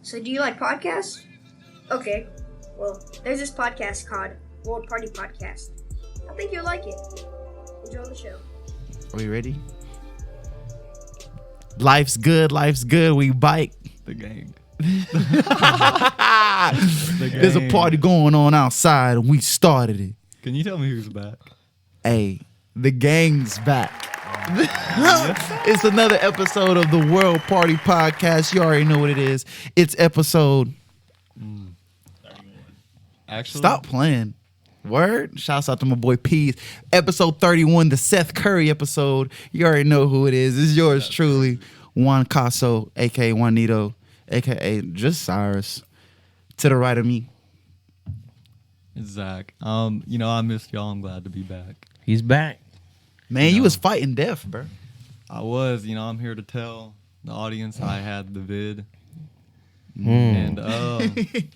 So do you like podcasts? Okay, well, there's this podcast called World Party Podcast. I think you'll like it. Enjoy the show. Are we ready? Life's good, we bike. The gang. There's a party going on outside and we started it. Can you tell me who's back? Hey, the gang's back. It's another episode of the World Party Podcast. You already know what it is. It's episode... Actually, Stop playing. Word. Shouts out to my boy Peas. Episode 31, the Seth Curry episode. You already know who it is. It's yours truly, Juan Caso, a.k.a. Juanito, a.k.a. just Cyrus. To the right of me. it's Zach. I missed y'all. I'm glad to be back. He's back. Man, you was fighting death, bro. I was, I'm here to tell the audience I had the vid. Mm. And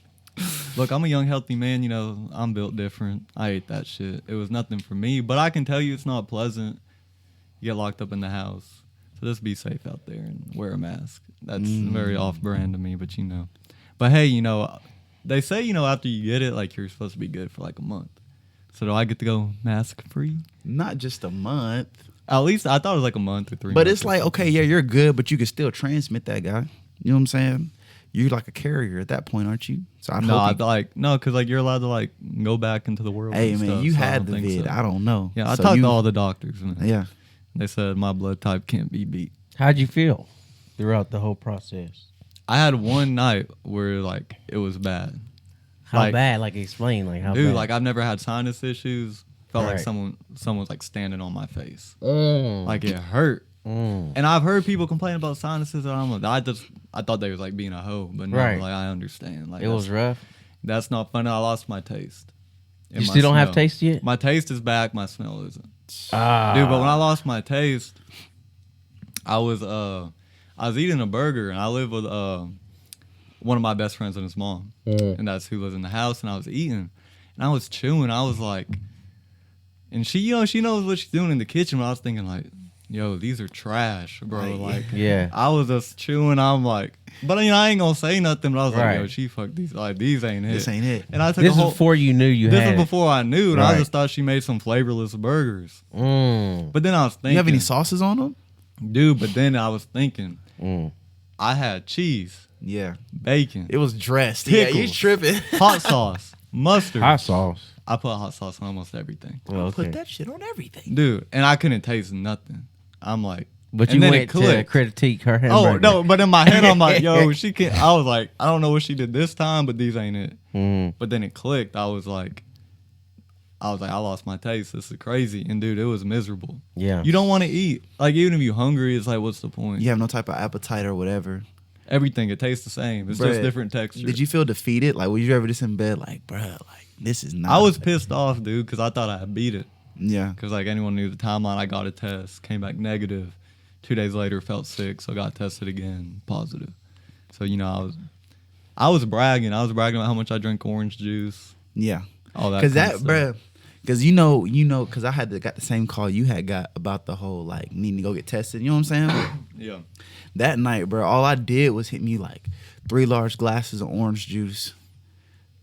look, I'm a young, healthy man. I'm built different. I ate that shit. It was nothing for me, but I can tell you it's not pleasant. You get locked up in the house. So just be safe out there and wear a mask. That's very off-brand to me, but But hey, they say, after you get it, like you're supposed to be good for like a month. So do I get to go mask-free? Not just a month. At least I thought it was like a month or 3 months. But it's like, okay, yeah, you're good, but you can still transmit that guy. You know what I'm saying? You're like a carrier at that point, aren't you? So because like you're allowed to like go back into the world. Hey, and man, stuff, you so had the don't think vid. so. I don't know. Yeah, I So talked to all the doctors. And Yeah. they said my blood type can't be beat. How'd you feel throughout the whole process? I had one night where like it was bad. How Like, bad? Like explain. Like how Dude, bad? like I've never had sinus issues. Felt like Right. someone was like standing on my face. Mm. Like it hurt. Mm. And I've heard people complain about sinuses, and I thought they was like being a hoe, but no, Right. like I understand. Like It was rough. That's not funny. I lost my taste. And You my still don't have smell. taste yet? My taste is back. My smell isn't. Ah. Dude, but when I lost my taste, I was eating a burger, and I live with one of my best friends and his mom, and that's who lives in the house. And I was eating, and I was chewing. I was like, and she knows what she's doing in the kitchen. But I was thinking like, yo, these are trash, bro. Like, Yeah. I was just chewing. I'm like, but I ain't gonna say nothing. But I was like, Right. yo, she fucked these. Like, these ain't it. This ain't it. And I took This a whole. is before you knew you This had was before I knew, and I Right. just thought she made some flavorless burgers. it. Mm. But then I was thinking, You have any sauces on them? dude? But then I was thinking, Mm. I had cheese, Yeah. bacon, It was dressed. Yeah, you Pickles. tripping. hot sauce, mustard. Hot sauce. I put hot sauce on almost everything, Well, okay. Put that shit on everything. dude, and I couldn't taste nothing. I'm like, But and you then it went to clicked. critique her Oh hamburger. no! But in my head, I'm like, yo, she can't. I was like, I don't know what she did this time, but these ain't it. Mm. But then it clicked. I was like, I lost my taste. This is crazy, and dude, it was miserable. Yeah. You don't want to eat. Like even if you're hungry, it's like, what's the point? You have no type of appetite or whatever. Everything, it tastes the same. It's Bruh, just different texture. Did you feel defeated? Like, were you ever just in bed like, bruh, like, this is not... I was pissed off, dude, because I thought I had beat it. Yeah. Because like anyone knew the timeline, I got a test, came back negative. 2 days later, felt sick, so got tested again, positive. So I was bragging. I was bragging about how much I drink orange juice, Yeah. all that. Because kind that, of stuff. bruh, because because I got the same call you had got about the whole, like, needing to go get tested. You know what I'm saying? Yeah. That night, bro, all I did was hit me, like, 3 large glasses of orange juice,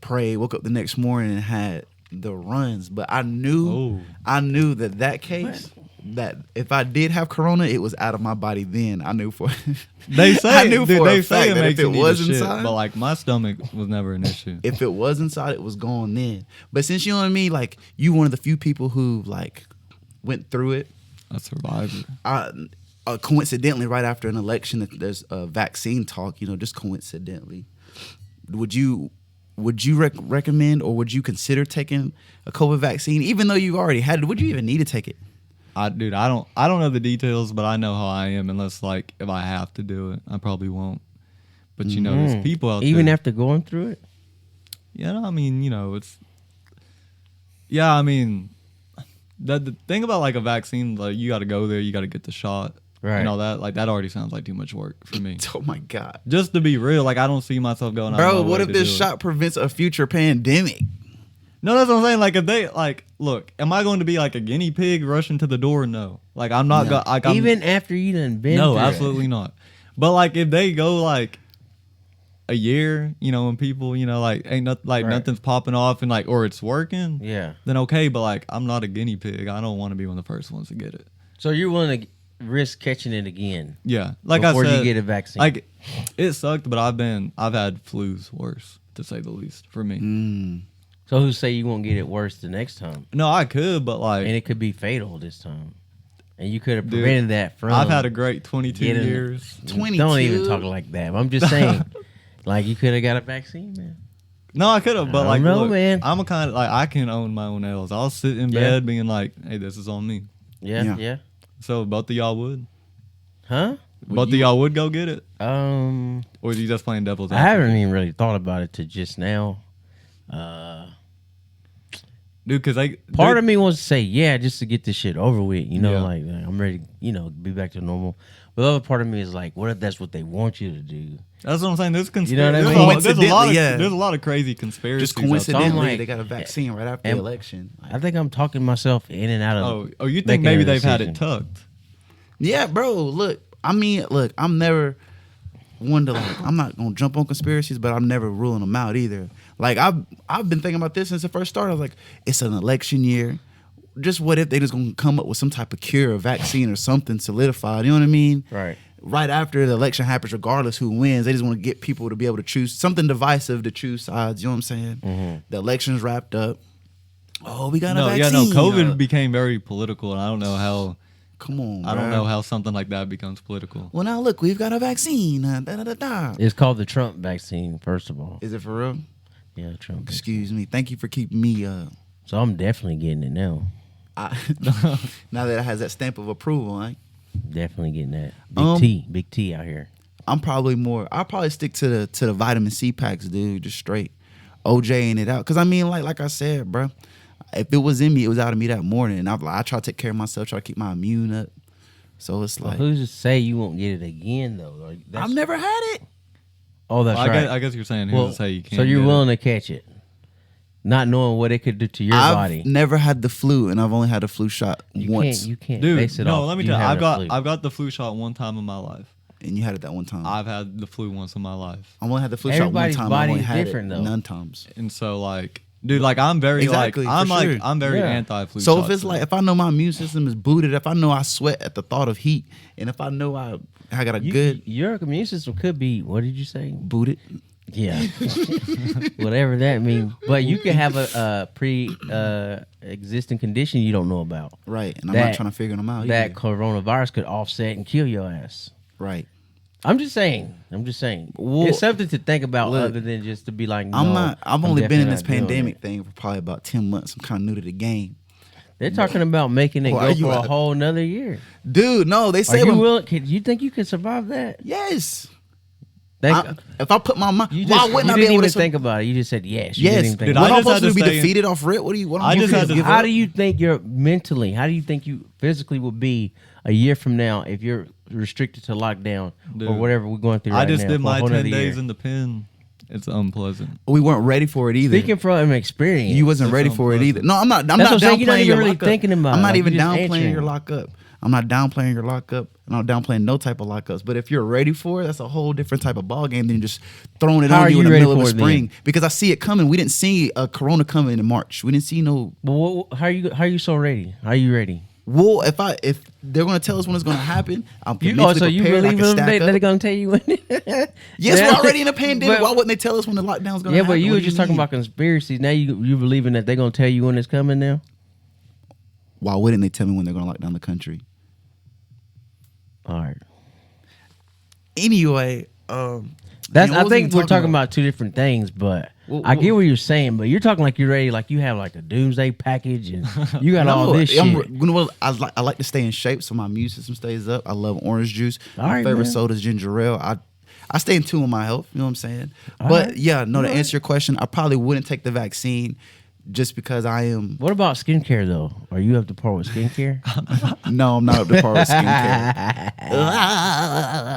prayed, woke up the next morning and had the runs. But I knew that case... that if I did have corona, it was out of my body then. I knew for They say I knew for a they say fact it that makes if it you need was to shit, inside, but like my stomach was never an issue. if it was inside, it was gone then. But since you know what I mean, like you one of the few people who like went through it. A survivor. Coincidentally, right after an election, that there's a vaccine talk. Just coincidentally, would you recommend or would you consider taking a COVID vaccine, even though you already had it? Would you even need to take it? I don't know the details, but I know how I am. Unless like if I have to do it, I probably won't. But there's people out Even there. after going through it? Yeah, I mean, it's. Yeah, I mean, the thing about like a vaccine, like you got to go there, you got to get the shot, Right. and all that. Like that already sounds like too much work for me. Oh my god, Just to be real, like I don't see myself going. out of bro! my What way if to this do it. shot prevents a future pandemic? No, that's what I'm saying. Like if they like, look, am I going to be like a guinea pig rushing to the door? No, like I'm not. No. Like I'm, Even after you done been no, through it. absolutely not. But like if they go like, a year, you know, when people, you know, like ain't nothing, like Right. nothing's popping off and like, or it's working, Yeah. then okay. But like, I'm not a guinea pig. I don't want to be one of the first ones to get it. So you're willing to risk catching it again Yeah, like before I said, you get a vaccine? like it sucked, but I've had flus worse, to say the least, for me. Mm. So who say you won't get it worse the next time? No, I could, but like, And it could be fatal this time. And you could have Dude, prevented that from. I've had a great 22 getting- years. 22. Don't even talk like that. I'm just saying, like you could have got a vaccine, man. No, I could have, but I like, don't know, look, man. I'm a kind of like I can own my own L's. I'll sit in Yeah. bed being like, "Hey, this is on me." Yeah, Yeah. yeah. So both of y'all would, Huh? both of y'all would go get it, Um, or is you just playing devil's I advocate? haven't even really thought about it to just now. Dude, because Part of me wants to say yeah, just to get this shit over with. You know, Yeah. like I'm ready. You know, be back to normal. But the other part of me is like, what if that's what they want you to do? that's what I'm saying. There's You know what I mean? There's a lot of, Coincidentally, yeah. there's a lot of crazy conspiracies. Just out there. coincidentally, like- they got a vaccine right after the and- election. I think I'm talking myself in and out of. Oh, you think making maybe a they've had it decision. tucked? Yeah, bro. Look, I mean, look, I'm never one to like. I'm not gonna jump on conspiracies, but I'm never ruling them out either. Like I've been thinking about this since it first started. I was like, it's an election year. Just what if they just gonna come up with some type of cure or vaccine or something solidified? You know what I mean? Right. Right after the election happens, regardless who wins, they just want to get people to be able to choose something divisive to choose sides. You know what I'm saying? Mm-hmm. The election's wrapped up. Oh, we got No, a yeah, vaccine. no. COVID became very political, and I don't know how. Come on, I don't bruh. know how something like that becomes political. Well, now look, we've got a vaccine. Da, da, da, da. It's called the Trump vaccine. First of all, Is it for real? yeah, Trump. vaccine. Excuse me. Thank you for keeping me. So I'm definitely getting it now. Now that it has that stamp of approval, Definitely getting that. Big T out here. I'm probably more. I'll probably stick to the vitamin C packs, dude. Just straight OJing it out. Cause I mean, like I said, bro, if it was in me, it was out of me that morning. And I try to take care of myself, try to keep my immune up. So it's Well, like who's to say you won't get it again though? Like, I've never had it. Oh, that's I right. guess, I guess you're saying who's Well, to say you can't. so you're get willing to catch it, not knowing what it could do to your I've body. never had the flu, and I've only had a flu shot You once. can't it. Dude, base it no, off let me you tell you, having a flu. I've got the flu shot one time in my life. And you had it that one time. I've had the flu once in my life, I only had the flu Everybody's shot one time. I body only is had different, it though. none times. and so like, dude, like I'm very Exactly, like for sure. I'm very Yeah. anti-flu. So shots, if it's though. like, if I know my immune system is booted, if I know I sweat at the thought of heat, and if I know I got a good Your immune system could be. What did you say? booted, Yeah, whatever that means. But you could have a existing condition you don't know about. right? And I'm That- not trying to figure them out. That either. coronavirus could offset and kill your ass. Right. I'm just saying. Well, it's something to think about look, other than just to be like. No, I'm not. I've only been in this definitely not doing pandemic it. thing for probably about 10 months. I'm kind of new to the game, They're talking about making it Why go you for a at- whole another year. dude. No, they Are say you when, willing? You think you can survive that? yes. Think, If I put my mind, you why just, wouldn't you I be didn't able even to? think about it. You just said yes. You Yes. didn't even think Dude, about What I am I just had supposed to to be stay- defeated off rip? What do you? What am I I just supposed had to to- give How up? do you think you're mentally? How do you think you physically will be a year from now if you're restricted to lockdown or Dude, whatever we're going through I right just now? did for a my whole 10 nother days year? in the pen. It's unpleasant. We weren't ready for it either. Speaking from experience, You wasn't That's ready for it unpleasant. either. No, I'm not. I'm That's not what I'm saying. You're not downplaying even your really lockup. thinking about I'm it. not Like, even you're just downplaying answering. your lockup. I'm not downplaying your lockup. I'm not downplaying no type of lockups. But if you're ready for it, that's a whole different type of ball game than just throwing it How on are you in you the ready middle of the for it then? spring. Because I see it coming. We didn't see a corona coming in March. We didn't see no. Well, how are you so ready? How are you ready? Well, if they're gonna tell us when it's gonna happen, I'm You, mentally so you prepared. I believe can them? stack They're up. gonna tell you when? Yes, Yeah. we're already in a pandemic. But- Why wouldn't they tell us when the lockdown's gonna Yeah, happen? but you What were do just talking mean? about conspiracies. Now you believing that they're gonna tell you when it's coming now? Why wouldn't they tell me when they're gonna lock down the country? All right. Anyway, That's. man, what I was think we we're talking about two different things, but Well, I get well- what you're saying. But you're talking like you're ready, like you have like a doomsday package and you got all No, this I'm- shit. you know what? I like to stay in shape, so my immune system stays up. I love orange juice. All My right, favorite man. soda is ginger ale. I stay in tune with my health. You know what I'm saying? All But right. yeah, no. To All answer your question, I probably wouldn't take the vaccine just because I am. What about skincare though? Are you up to par with skincare? No, I'm not up to par with skincare.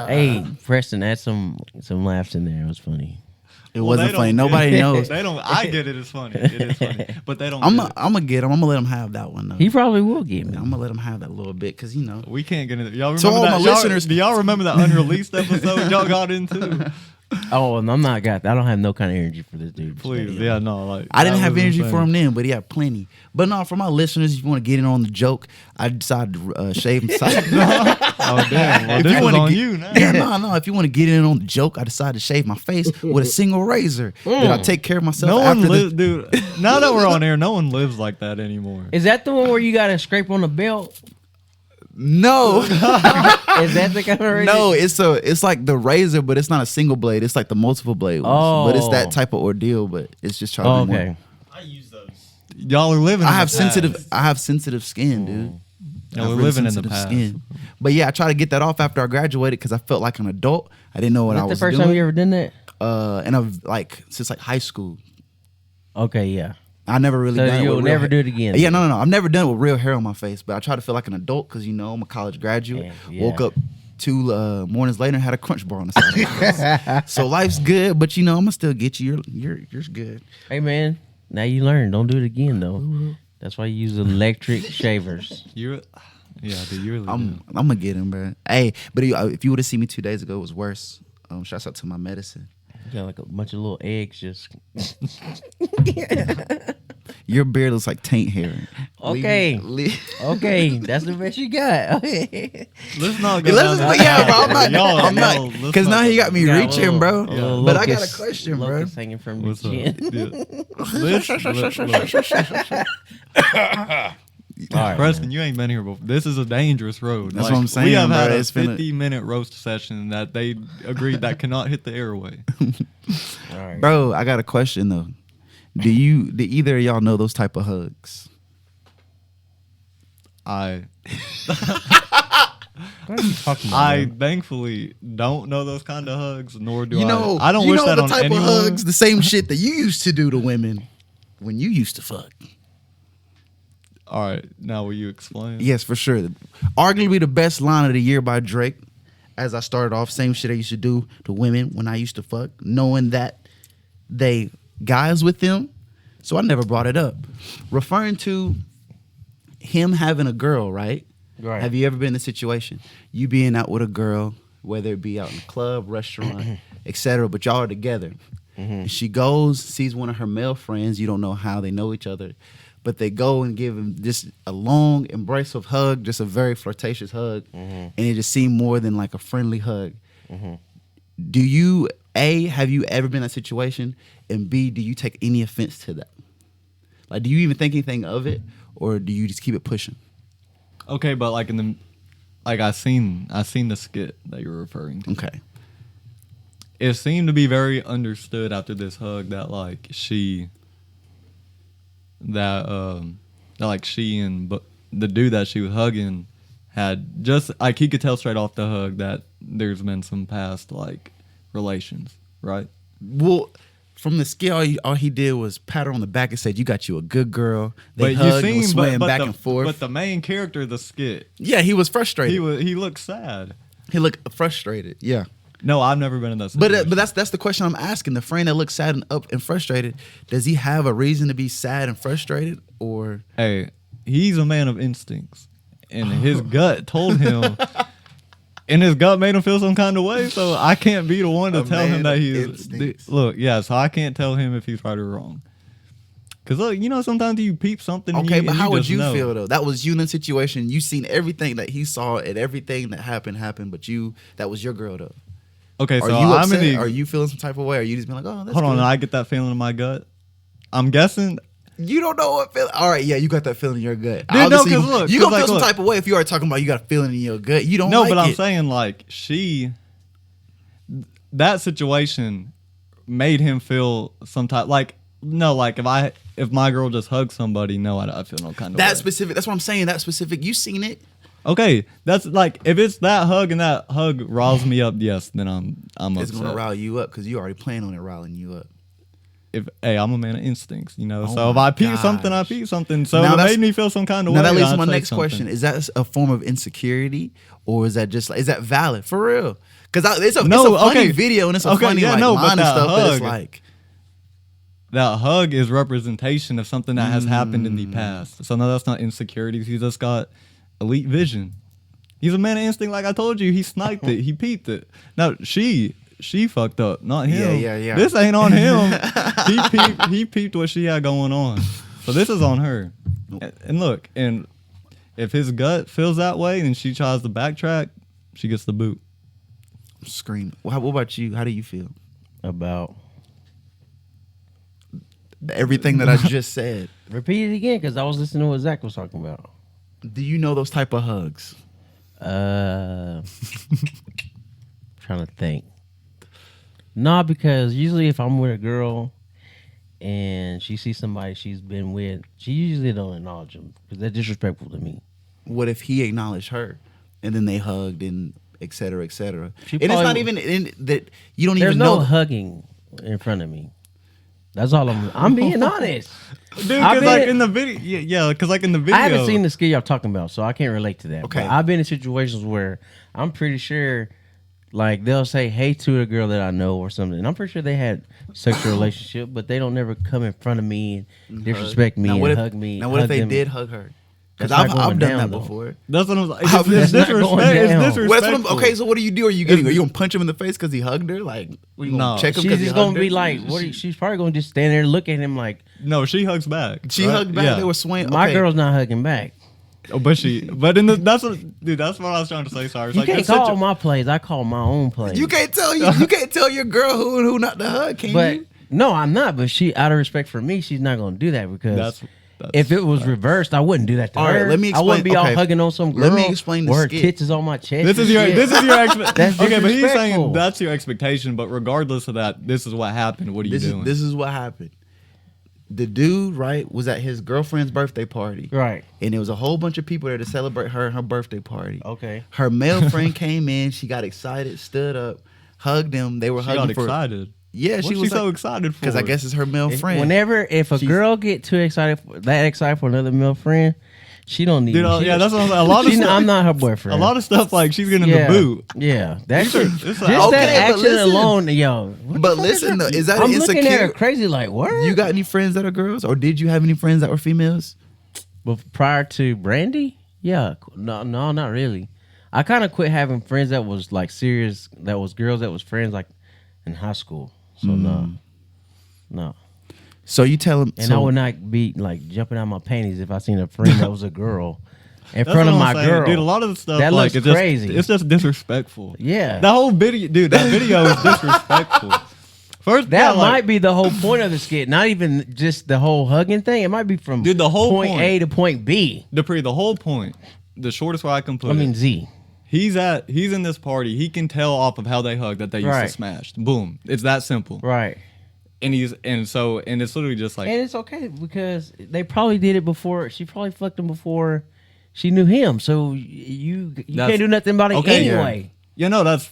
Hey, Preston, add some laughs in there. It was funny. It wasn't funny. Nobody knows. They don't. I get it. It's funny. It is funny, but they don't. I'm get it. gonna get him. I'm gonna let him have that one though. He probably will get me. I'm gonna let him have that little bit because you know. We can't get into. Y'all remember To all that? my y'all, listeners- do y'all remember that unreleased episode y'all got into? Oh, and I'm not got. I don't have no kind of energy for this dude. Please, yeah, no, like I didn't that have was energy insane. for him then, but he had plenty. But no, for my listeners, if you want to get in on the joke, I decided to shave my side. Oh damn! Well, If this you is wanna on get- you now. Yeah, no. If you want to get in on the joke, I decided to shave my face with a single razor. Then I take care of myself. No after one lives, dude. Now that we're on air, no one lives like that anymore. Is that the one where you got to scrape on the belt? No, Is that the kind of razor? no. It's like the razor, but it's not a single blade. It's like the multiple blade ones. But it's that type of ordeal. But it's just trying Oh, to be okay. more. I use those. Y'all are living. I in have the past. sensitive skin, dude. I Y'all have are really living in the sensitive past. But yeah, I tried to get that off after I graduated because I felt like an adult. I didn't know what Was I that the was first doing. time you ever done that? And I've since like high school. Okay, yeah. I never really. So done it you'll with real never hair. do it again? Yeah, no. I've never done it with real hair on my face, but I try to feel like an adult because I'm a college graduate. Yeah. Woke up 2 mornings later and had a Crunch bar on the side. Of my face. So life's good, but I'm gonna still get you. Yours good. Hey, man. Now you learn. Don't do it again, though. That's why you use electric shavers. Yeah, dude, you really. I'm gonna get him, bro. Hey, but if you would have seen me 2 days ago, it was worse. Shouts out to my medicine. You got like a bunch of little eggs just. Your beard looks like taint hair. Okay. Leave- Okay, that's the best you got. Okay. Let's not go. Let's down just, that yeah, bro. path. I'm Y'all, not, let's because not now go he got me Got a reaching, little- bro. little But I got a locust- question, bro. locust hanging from your What's up? chin. All right, Preston, you ain't been here before. This is a dangerous road. That's what I'm We saying, have bro. had a It's been a- 50-minute roast session that they agreed that cannot hit the airway. all right. Bro, I got a question though. Do either of y'all know those type of hugs? I What are you talking about? I man? thankfully don't know those kind of hugs, nor do You know, I don't you wish know that the on type anyone. of hugs, the same shit that you used to do to women when you used to fuck. All right, now will you explain? Yes, for sure. Arguably the best line of the year by Drake. As I started off, same shit I used to do to women when I used to fuck, knowing that they guys with them. So I never brought it up. Referring to him having a girl, right? Right. Have you ever been in a situation? You being out with a girl, whether it be out in a club, restaurant, etc., but y'all are together. And she goes, sees one of her male friends. You don't know how they know each other, but they go and give him just a long embrace of hug, just a very flirtatious hug, and it just seemed more than like a friendly hug. Do you, A, have you ever been in that situation, and B, do you take any offense to that? Like, do you even think anything of it, or do you just keep it pushing? Okay, but like I seen the skit that you're referring to. Okay. It seemed to be very understood after this hug that like she and the dude that she was hugging had just like he could tell straight off the hug that there's been some past like relations, right? Well, from the skit, all he did was pat her on the back and said, "You got you a good girl." They But hugged and was swaying back the, and forth. But the main character of the skit, Yeah, he was frustrated. he looked sad. He looked frustrated. Yeah, No, I've never been in that situation. but that's the question I'm asking. The friend that looks sad and up and frustrated, does he have a reason to be sad and frustrated, or Hey, he's a man of instincts, and his gut told him, and his gut made him feel some kind of way. So I can't be the one to A tell him man that of he's instincts. look. Yeah, so I can't tell him if he's right or wrong. Cause look, sometimes you peep something. okay? and But you how would just you know. feel though? That was you in the situation. You seen everything that he saw and everything that happened, but that was your girl though. Okay, Are so you I'm upset? in the. Are you feeling some type of way? Are you just being like, oh, that's Hold on, good? I get that feeling in my gut. I'm guessing. You don't know what feeling. All right, yeah, you got that feeling in your gut. Dude, no, Obviously, 'cause look, you 'cause gonna feel like, some look. type of way if you are talking about you got a feeling in your gut. You don't. No, like but I'm it. saying like that situation made him feel some type like no, like if my girl just hugged somebody, no, I feel no kind of that way. specific. That's what I'm saying. That specific. You seen it. Okay, that's like if it's that hug and that hug riles me up, yes, then I'm It's upset. gonna rile you up because you already plan on it riling you up. Hey, I'm a man of instincts, Oh so if my I peep something, I gosh. peep something. So Now if it that's- made me feel some kind of Now way. that leads to I'd my say next something. question: is that a form of insecurity, or is that valid for real? Because it's a funny okay. video and it's a Okay, funny yeah, like no, but line and that stuff. But it's hug- like That hug is representation of something that has happened in the past. So no, that's not insecurities. He just got elite vision. He's a man of instinct, like I told you. He sniped it. He peeped it. Now she she fucked up, not him. Yeah. This ain't on him. He peeped what she had going on. So this is on her. And look, and if his gut feels that way and she tries to backtrack, she gets the boot. Scream. What about you? How do you feel? About Everything that I just said. repeat it again because I was listening to what Zach was talking about. Do you know those type of hugs? Trying to think. Nah, because usually if I'm with a girl and she sees somebody she's been with, she usually don't acknowledge them because they're disrespectful to me. What if he acknowledged her and then they hugged and et cetera, et cetera? She And it's probably not even in that you don't There's even no know. hugging in front of me. That's all I'm being honest. Dude, I've because like been- in the video, yeah, because like in the video, I haven't seen the skit y'all talking about, so I can't relate to that. Okay. But I've been in situations where I'm pretty sure, like they'll say hey to a girl that I know or something, and I'm pretty sure they had sexual relationship, but they don't never come in front of me and disrespect me Now, and what if, hug me. Now, what if hug they them. did hug her? Because That's I've not done going that down, though. before. That's what I'm like. That's It's not going disrespect. It's down. disrespectful. Well, that's what okay, so what do you do? Are you gonna punch him in the face because he hugged her? Like, you gonna No. check him She's because he just hugged gonna be her? like, what? She's probably gonna just stand there and look at him like, No, she hugs back. She right? hugged back. Yeah. They were swaying. my okay. girl's not hugging back. Oh, but in the that's what I was trying to say. Sorry, it's You like can't it's call such a- my plays. I call my own plays. You can't tell you can't tell your girl who and who not to hug, can But you? no, I'm not. But she, out of respect for me, she's not gonna do that because That's if it was reversed, I wouldn't do that to All her. right, let me I wouldn't explain- be all okay. hugging on some girl. Let me explain the where her skit. tits is on my chest. This is and your shit. this is your expectation. That's Okay, but he's saying disrespectful. that's your expectation. But regardless of that, this is what happened. What are you doing? This is what happened. The dude, right, was at his girlfriend's birthday party. Right. And there was a whole bunch of people there to celebrate her and her birthday party. Okay. Her male friend came in. She got excited, stood up, hugged him. They were She hugging got for. excited. Yeah, What's she she was so excited for? because I guess it's her male friend. If a She's- girl get too excited, that excited for another male friend, she don't need. Dude, she- yeah, that's what I'm saying. A lot of she- stuff, I'm not her boyfriend. a lot of stuff like she's getting yeah, the boot. Yeah, that shit. It's Just like- that Okay, but action listen. alone, yo. what But the fuck listen, though, is that I'm an looking at her insecure? crazy like what? You got any friends that are girls, or did you have any friends that were females? But prior to Brandy, yeah, no, not really. I kind of quit having friends that was like serious, that was girls that was friends like in high school. So no. So you tell him. And so, I would not be like jumping out my panties if I seen a friend that was a girl in That's front of what my I'm saying. girl. Dude, a lot of the stuff That like looks it's crazy. Just, it's just disrespectful. Yeah. That whole video, dude. That video is disrespectful. First, That yeah, like, might be the whole point of the skit, not even just the whole hugging thing. It might be from Dude, the whole point point. A to point B. Dupree. The whole point, the shortest way I can put I mean it. Z. He's in this party. He can tell off of how they hug that they used to Right. smash. Boom. It's that simple. Right. And it's literally just like And it's okay because they probably did it before. She probably fucked him before she knew him. So you That's- can't do nothing about it okay, yeah. anyway. that's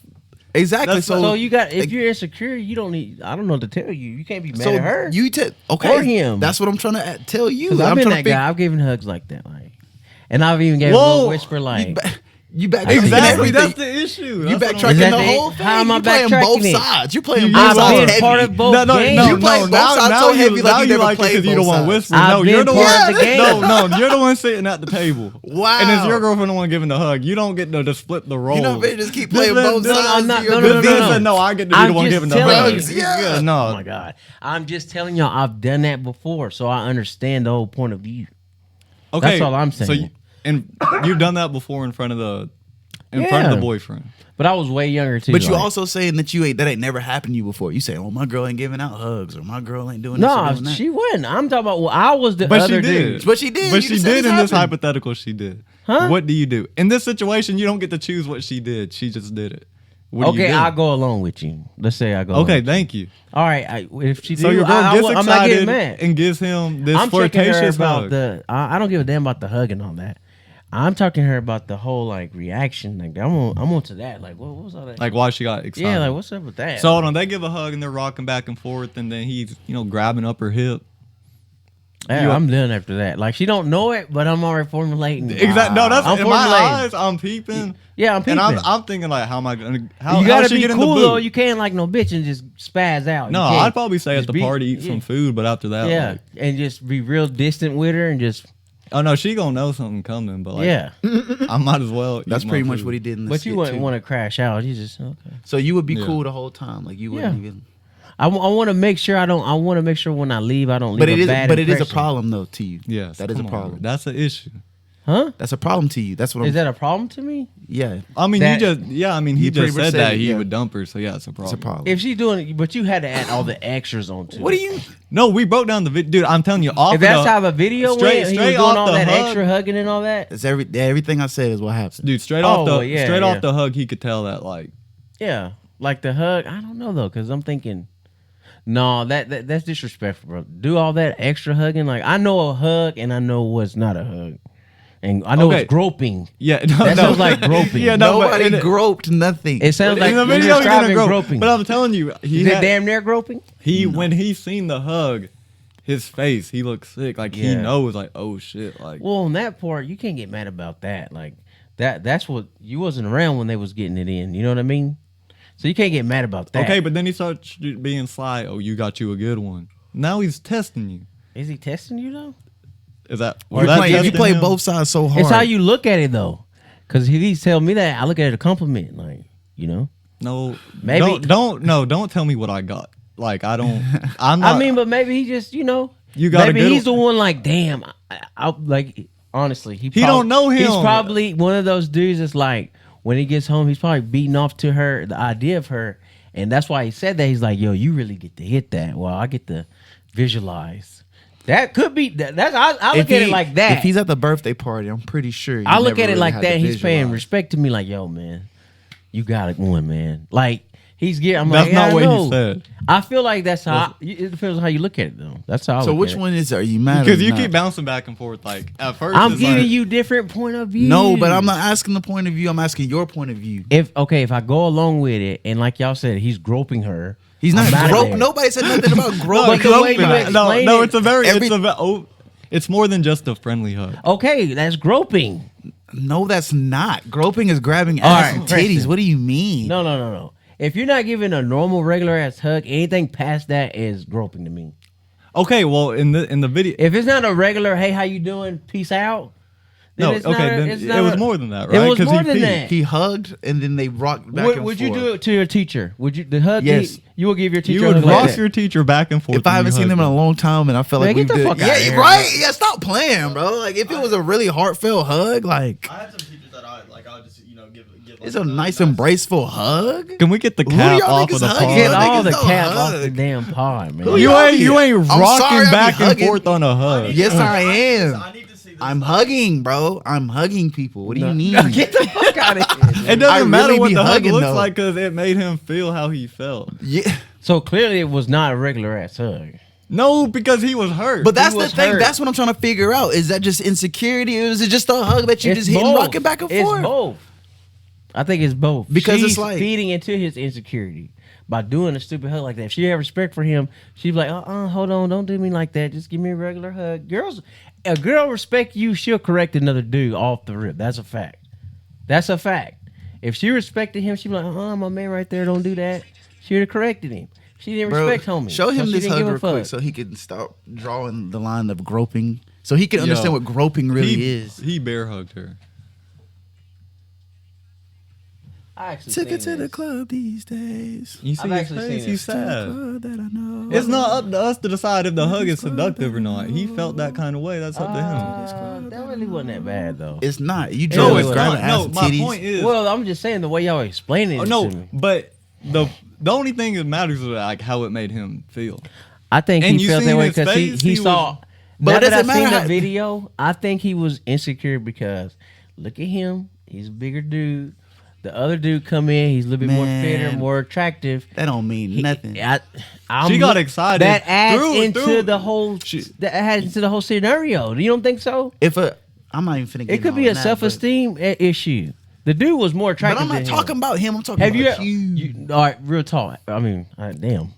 exactly. That's- So you got if you're insecure, you don't need. I don't know what to tell you. You can't be mad at her. you okay Or him. That's what I'm trying to tell you. Because I've I'm been trying that to guy. I've given hugs like that, like, and I've even gave a Whoa. little whisper like. You back exactly everything. that's the issue. You That's what I'm backtracking Is that the the- whole thing. how am I you playing backtracking both it? sides. You playing both I've sides been heavy. part of both No, games. You playing both sides so heavy like you never played because you don't both want sides. whispers. I've No, been you're the part one. of the game. No, you're the one sitting at the table. Wow. And it's your girlfriend the one giving the hug. You don't get to split the role. You know, bitch, just keep playing This- both this- sides. I'm not- You're no, good. no, no. No, I get to be I'm the one just giving the telling hugs. you. Yeah. No. Oh my god! I'm just telling y'all, I've done that before, so I understand the whole point of view. Okay, That's all I'm saying. So and you've done that before in front of the Yeah. boyfriend. But I was way younger too. But you like- also saying that that ain't never happened to you before. You say, "Oh, my girl ain't giving out hugs," or "My girl ain't doing this." or no, doing that. she wouldn't. I'm talking about. Well, I was the But she other did. dude. But she did. But You she just said did this in this happened. hypothetical. She did. Huh? What do you do in this situation? You don't get to choose what she did. She just did it. What do you Okay, do? I'll go along with you. Let's say I go. Okay, along. thank you. All right. If she So do, your girl gets I'm not getting excited mad. and gives him this I'm checking her flirtatious about hug. the. I don't give a damn about the hug and all that. I'm talking to her about the whole like reaction. Like I'm on to that. Like what was all that? Like why she got excited. yeah, like what's up with that? So hold on, they give a hug and they're rocking back and forth, and then he's grabbing up her hip. Yeah, I'm done after that. Like she don't know it, but I'm already formulating. Exactly. No, that's I'm in my formulating. eyes. I'm peeping. Yeah, I'm peeping. And I'm thinking like, how am I gonna? How you how gotta she be get in cool the though. boot? You can't like no bitch and just spaz out. No, You can't. I'd probably say at Just the be- party eat yeah. some food, but after that, Yeah, like, and just be real distant with her and just Oh no, she gonna know something coming, but like, Yeah, I might as well. That's eat my pretty much food. what he did in the but you skit, wouldn't too. want to crash out. You just okay. So you would be Yeah. cool the whole time, like you wouldn't Yeah. even. I want to make sure I don't. I want to make sure when I leave, I don't leave But a it is. bad But it is a impression. problem though to you. Yes, that is a come on, problem. bro. That's an issue. Huh? That's a problem to you. That's what I'm. Is that a problem to me? Yeah, I mean, That- I mean, he You pretty just much said said that it, he yeah. would dump her, so yeah, it's a problem. it's a problem. If she's doing it, but you had to add all the extras onto What it. do you? No, we broke down the video, dude. I'm telling you, off If that's of the, how the video straight- went, he was straight doing off all the that hug. extra hugging and all that. It's everything I said is what happened. dude, straight Oh, off the well, yeah, straight yeah. off the hug, he could tell that like Yeah, like the hug. I don't know though, because I'm thinking, no, that's disrespectful, bro. Do all that extra hugging. Like I know a hug and I know what's not a hug, and I know Okay. it's groping. yeah, no, That no. sounds like groping. Yeah, no, but Nobody in the- groped nothing. It sounds like in the you're video, he describing didn't grope. groping. But I'm telling you, Is it damn near groping? when he seen the hug, his face, he looked sick. Like he Yeah. knows, like oh shit, like Well, on that part, you can't get mad about that. Like that's what you wasn't around when they was getting it in. You know what I mean? So you can't get mad about that. okay. But then he starts being sly. Oh, you got you a good one. Now he's testing you. Is he testing you though? Is that? You was that play, you testing play him? both sides so hard. It's how you look at it though. Because if he's telling me that, I look at it a compliment. Like you know. No, Maybe- don't tell me what I got. Like I don't. I'm not. I mean, but maybe he just You got a maybe good he's one. the one. Like damn, I like honestly, he don't know him. He's probably one of those dudes that's like when he gets home, he's probably beating off to her the idea of her. And that's why he said that. He's like, yo, you really get to hit that. Well, I get to visualize. That could be that's I look at it like that. If he's at the birthday party, I'm pretty sure. you I look never at it really like had that. to And he's paying visualize. respect to me. Like, yo, man, you got it one, man. Like he's getting. I'm That's like, not I what he know. said. I feel like that's how it depends on how you look at it, though. That's how. I So look which at it. one is? Are you mad? Because or you not? keep bouncing back and forth. Like at first, I'm it's giving like, you different point of view. No, but I'm not asking the point of view. I'm asking your point of view. If I go along with it, and like y'all said, he's groping her. He's I'm not outta grope. there. Nobody said nothing about No, grope. But the way you no, explain no, it- it's a very, every- it's more than just a friendly hug. Okay, that's groping. No, that's not. Groping is grabbing All ass right, and titties. Preston. What do you mean? No. If you're not giving a normal, regular ass hug, anything past that is groping to me. Okay, well in the video, If it's not a regular, hey, how you doing? Peace out. Then no, it's okay, not a- then it's it not was a- more than that, It right? was 'Cause more he than peed. that. He hugged and then they rocked back and Would you forth. do it to your teacher? Would you the hug? Yes. You will give your teacher You a would hug like rock that? your teacher back and forth. If I when haven't you seen them in a hugged long time and I felt Man, like we get the good. fuck Yeah, outta here, right. Yeah, stop playing, bro. Like if it was a really heartfelt hug, like I had some teachers that I would just give. it's a nice embraceful hug. Can we get the Who do cap y'all off niggas of the hugging? pod? Get Niggas all the don't cap off hug. the damn pod, man. Who You y'all ain't be- you ain't I'm rocking sorry, I be back and hugging. forth on a hug. Yes, I am. I need to see this. I'm hugging, bro. I'm hugging people. What do you mean? Get the fuck out of here. It doesn't I matter really what be the hug hugging, looks though. like because it made him feel how he felt. Yeah, So clearly, it was not a regular ass hug. No, because he was hurt. but that's He the was thing. hurt. That's what I'm trying to figure out. Is that just insecurity, or is it just a hug that you It's just hitting, both. rocking back and forth? It's both. I think it's both Because She's it's like- feeding into his insecurity by doing a stupid hug like that. If she had respect for him, she'd be like, hold on, don't do me like that. Just give me a regular hug. A girl respect you, she'll correct another dude off the rip. That's a fact. That's a fact. If she respected him, she'd be like, my man right there, don't do that. She'd have corrected him. She didn't Bro, respect homie. show him so she this didn't hug give a real quick fuck. so he can stop drawing the line of groping, so he can understand what groping really is. He bear hugged her. I actually Took seen it to the this. club these days. You see I've his actually face? seen He's it. sad. Club that I know. It's not up to us to decide if the hug is seductive or not. He felt that kind of way. That's up to him. That really wasn't that bad though. It's not. You No, just it's grabbing not. ass No, and my titties. point is. Well, I'm just saying the way y'all explaining it no, to me. but the only thing that matters is like how it made him feel. I think And he you felt that seen way his because face? he He saw. was- But Now it that doesn't I seen matter the how- video, I think he was insecure because look at him. He's a bigger dude. The other dude come in. He's a little bit more fitter, Man. more attractive. That don't mean nothing. She got excited. That adds Through- into through- the whole. That adds into the whole scenario. You don't think so? I'm not even finna get It could all be a in that, self-esteem issue. The dude was more But attractive. I'm not than talking him. about him. I'm talking Have about you, you. All right, real talk. I mean, damn.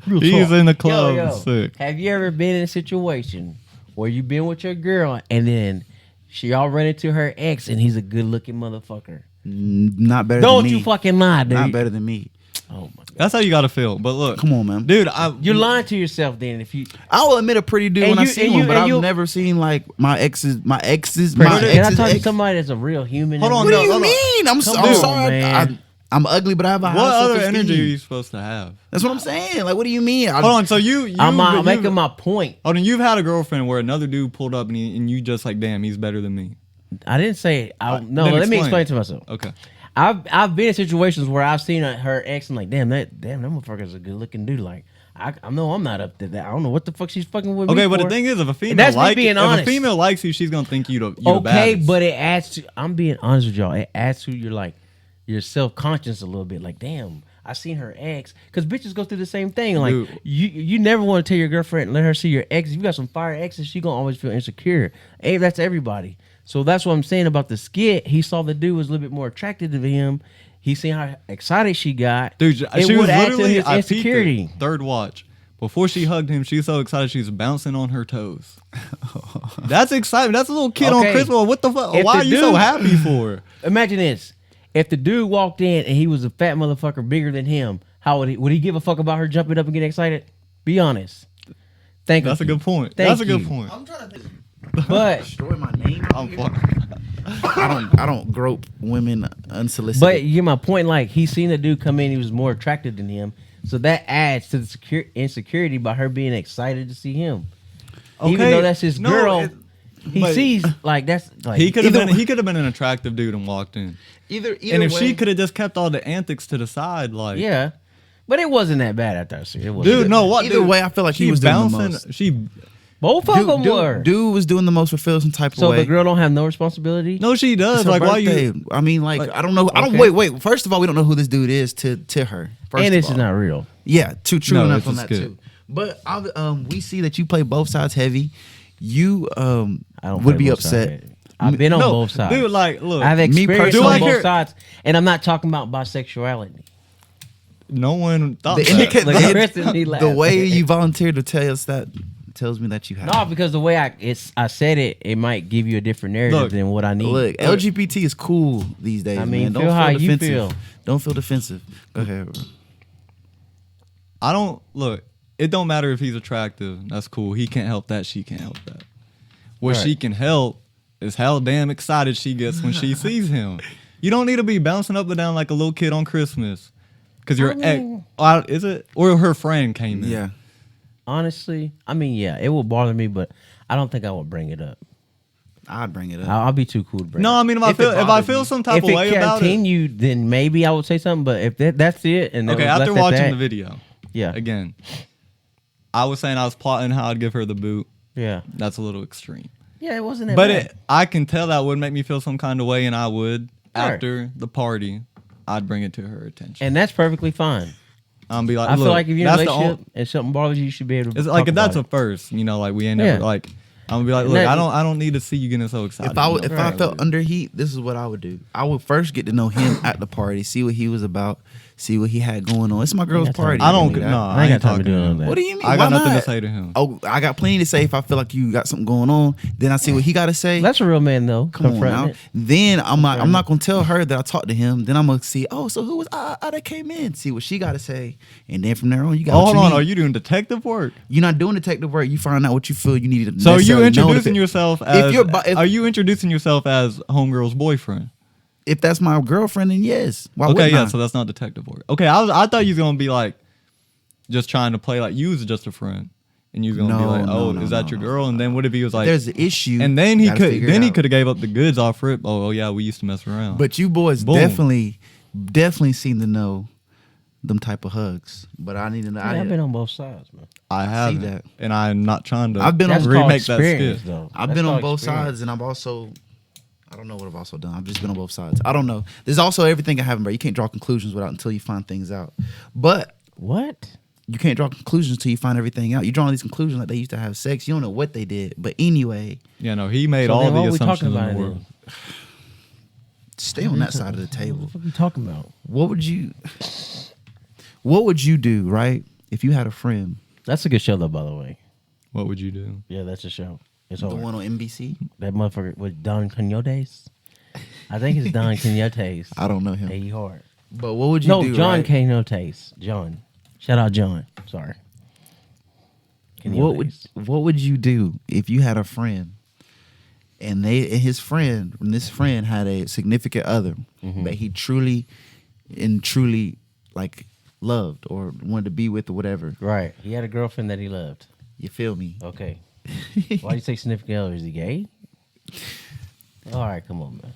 Real He's talk. in the club. Yo, Sick. have you ever been in a situation where you been with your girl and then she all run into her ex and he's a good looking motherfucker? Not better Don't than me. you fucking lie, dude. Not better than me. Oh my god. That's how you gotta feel. But look, Come on, man. dude, You're lying to yourself then if you I will admit a pretty dude And when I you- see and one, you- but and I've you- never seen like my ex's. Can I ex's talk to ex. somebody that's a real human? Hold on, What no, do you hold on. mean? I'm on, sorry. man. I'm ugly, but I have a high what other self-esteem. energy are you supposed to have? That's what I'm saying. Like, what do you mean? Hold on, so I'm making my point. Hold on, you've had a girlfriend where another dude pulled up and you just like, damn, he's better than me. I didn't say no. Then Let me explain. explain to myself. Okay. I've been in situations where I've seen her ex and like, damn, that motherfucker's a good looking dude. Like, I know I'm not up to that. I don't know what the fuck she's fucking with me Okay, but for. the thing is, if a female that's me like being if honest. a female likes you, she's gonna think you the okay, baddest. but it adds to. I'm being honest with y'all. It adds to your self conscious a little bit. Like, damn, I seen her ex. Because bitches go through the same thing. Like, Dude. you never want to tell your girlfriend and let her see your ex. If you got some fire exes, she gonna always feel insecure. Hey, that's everybody. So that's what I'm saying about the skit. He saw the dude was a little bit more attracted to him. He seen how excited she got. Dude, it she would was add to literally his I peeped it, insecurity. third watch. Before she hugged him, she was so excited she was bouncing on her toes. That's exciting. That's a little kid on Okay. Christmas. What the fuck? If Why the are you so dude- happy for? Imagine this: if the dude walked in and he was a fat motherfucker bigger than him, how would he give a fuck about her jumping up and getting excited? Be honest. Thank That's you. a good point. Thank That's a good you. point. I'm trying to think. But Destroy my name. I'm fucking. I don't grope women unsolicited. But you get my point. Like, he seen the dude come in, he was more attracted than him, so that adds to the insecurity by her being excited to see him. Even Okay, though that's his no, girl, he but- sees like that's like He could have Either- been. He could have been an attractive dude and walked in. either And if way, she could have just kept all the antics to the side, like yeah. But it wasn't that bad after I see it. Wasn't dude, no, what? Either dude? way, I feel like he She was doing the bouncing. most. She both of them were. Dude was doing the most for Phil some type So of way. the girl don't have no responsibility. no, she does. It's her Like, why birthday. you? I mean, like, like- I don't know. I don't Okay. wait. First of all, we don't know who this dude is to her. First And of this all. is not real. Yeah, true No, enough it's on a that skit. too. But we see that you play both sides heavy. You I don't would play be both upset. sides. I've been on No, both sides. dude. Like, look, I've me experienced personally- on Do I both care- sides, and I'm not talking about bisexuality. no one thought The that. indicator, Look, Chris and he the laughing. way you volunteered to tell us that tells me that you have. No, because the way I said it, it might give you a different narrative Look, than what I need. Look, LGBT is cool these days. I mean, man. Don't feel how you defensive. feel. Don't feel defensive. Go ahead. Bro. I don't look. It don't matter if he's attractive. That's cool. He can't help that. She can't help that. What Right. she can help is how damn excited she gets when she sees him. You don't need to be bouncing up and down like a little kid on Christmas, because your mean- is it or her friend came in. Yeah. Honestly, I mean, yeah, it will bother me, but I don't think I would bring it up. I'd bring it up. I'll be too cool to bring. No, it I up. mean if I If it feel bothers me. some type If of it way about it. continued, then maybe I would say something. But if that's it, and it Okay, was after left at watching that, the video yeah, again, I was saying I was plotting how I'd give her the boot. yeah, That's a little extreme. yeah, it wasn't that But bad. I can tell that would make me feel some kind of way, and I would Sure. after the party. I'd bring it to her attention. And that's perfectly fine. I'm be like, I feel look, like if you're in a that's the relationship and something bothers you, you should be able to. it's like talk if that's a about first, you know, like we ain't Yeah. never like. I'm gonna be like, And look, that- I don't need to see you getting so excited. If I you would, know? if I Right. felt under heat, this is what I would do. I would first get to know him at the party, see what he was about, see what he had going on. It's my girl's got time party. to I don't. do that. No, I ain't got time to do talking none of him. that. What do you mean? I got Why nothing not? to say to him. Oh, I got plenty to say if I feel like you got something going on. Then I see what he got to say. it. That's a real man, though. Come on confronting now. it. Then I'm not gonna tell her that I talked to him. Then I'm gonna see. Oh, so who was I that came in? See what she got to say, and then from there on, you got. Oh, what hold you on. need. Are you doing detective work? You're not doing detective work. You find out what you feel you need to. So are you necessarily know introducing if it- yourself as? you're bu- if- are you introducing yourself as homegirl's boyfriend? If that's my girlfriend, then yes. Why Okay, wouldn't yeah. I? So that's not detective work. Okay, I thought you was gonna be like, just trying to play like you was just a friend, and you was gonna be No, like, no, oh, no, is that no, your no, girl? And then what if he was like, There's an issue, and then he gotta could figure it then he out. could have gave up the goods off rip. Oh yeah, we used to mess around. But you boys Boom. definitely seem to know them type of hugs. But I need to know. Yeah, I've been on both sides, man. I haven't, that. and I'm not trying to. I've been That's on called remake that experience, skit. though. I've That's been on called both experience. sides, and I don't know what I've also done. I've just been on both sides. I don't know. There's also everything I haven't, bro. You can't draw conclusions without until you find things out. But What? you can't draw conclusions until you find everything out. You're drawing these conclusions like they used to have sex. You don't know what they did. But anyway, Yeah, no, he made So all then what the we talking assumptions in about the it world. then? stay on that side of the table. What are you talking about? What would you do, right? If you had a friend, That's a good show, though. By the way, What would you do? yeah, that's a show. It's the over. one on NBC, That motherfucker with Don Quixotes. I think it's Don Quixotes. I don't know him. Hey, hard. But what would you No, do? John right? can't no taste. John. Shout out John. Sorry. What would you do if you had a friend and this friend had a significant other that he truly like loved or wanted to be with or whatever? Right. He had a girlfriend that he loved. You feel me? Okay. Why do you say significant other? Is he gay? All right, come on, man.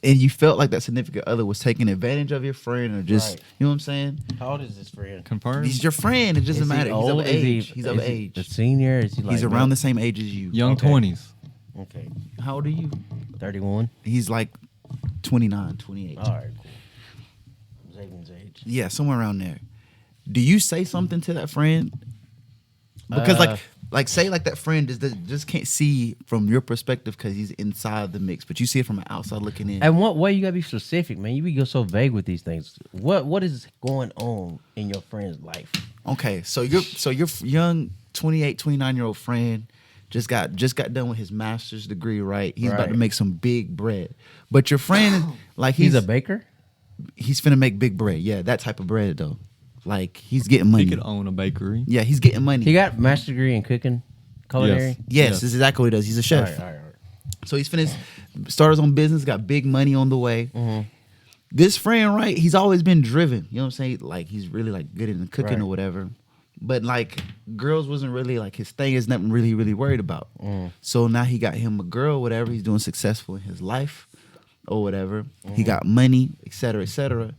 And you felt like that significant other was taking advantage of your friend or just, Right. you know what I'm saying? How old is this friend? Confirmed. He's your friend. It doesn't Is he matter. He's old? of Is he- age. He's of is he age. a senior? Is he like He's around the same age as you. Young Okay. 20s. Okay. How old are you? 31. He's like 29, 28. All right, cool. Xavier's age. Yeah, somewhere around there. Do you say something to that friend? Because like say like that friend just can't see from your perspective because he's inside the mix, but you see it from the outside looking in. And what way you gotta be specific, man? You be go so vague with these things. What is going on in your friend's life? Okay, so your young 28, 29-year-old friend just got done with his master's degree, right? He's about to Right. make some big bread. But your friend, like He's a baker. he's finna make big bread. Yeah, that type of bread though. Like he's getting money. He could own a bakery. Yeah, he's getting money. He got master degree in cooking, culinary. Yes. yes, Yes. this is exactly what he does. He's a chef. All right. So he's finished, started his own business, got big money on the way. Mhm. This friend, right, he's always been driven. You know what I'm saying? Like he's really like good in the cooking Right. or whatever. But like girls wasn't really like his thing. Is nothing really worried about. So now he got him a girl, whatever. He's doing successful in his life or whatever. He got money, et cetera, et cetera.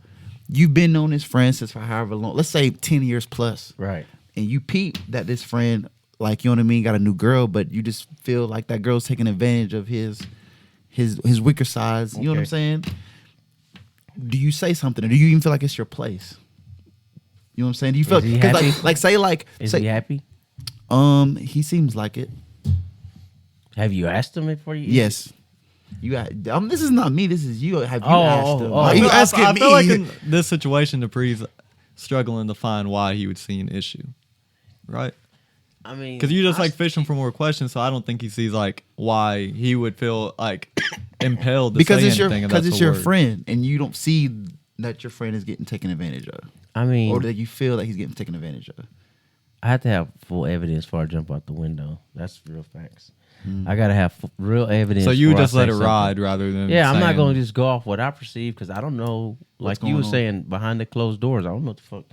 You've been known his friend since for however long. Let's say 10 years plus. Right. And you peep that this friend, like, you know what I mean, got a new girl, but you just feel like that girl's taking advantage of his weaker sides. You know what I'm Okay. saying? Do you say something, or do you even feel like it's your place? You know what I'm saying? Do you feel Is he 'cause happy? say Is he happy? he seems like it. Have you asked him before you? Yes. You got, this is not me. This is you. Have you Oh, asked him? oh, Are oh. you asking I me? feel like in this situation, Dupree's struggling to find why he would see an issue, right? I mean, Because you just like fishing for more questions, so I don't think he sees like why he would feel like impelled to because say it's your anything. because Because it's your friend, and you don't see that your friend is getting taken advantage of, I mean, or that you feel that he's getting taken advantage of. I have to have full evidence before I jump out the window. That's real facts. I gotta have real evidence. So you would before I just let say it something. ride rather than Yeah, I'm not saying- gonna just go off what I perceive because I don't know. Like you going were on? saying, behind the closed doors, I don't know what the fuck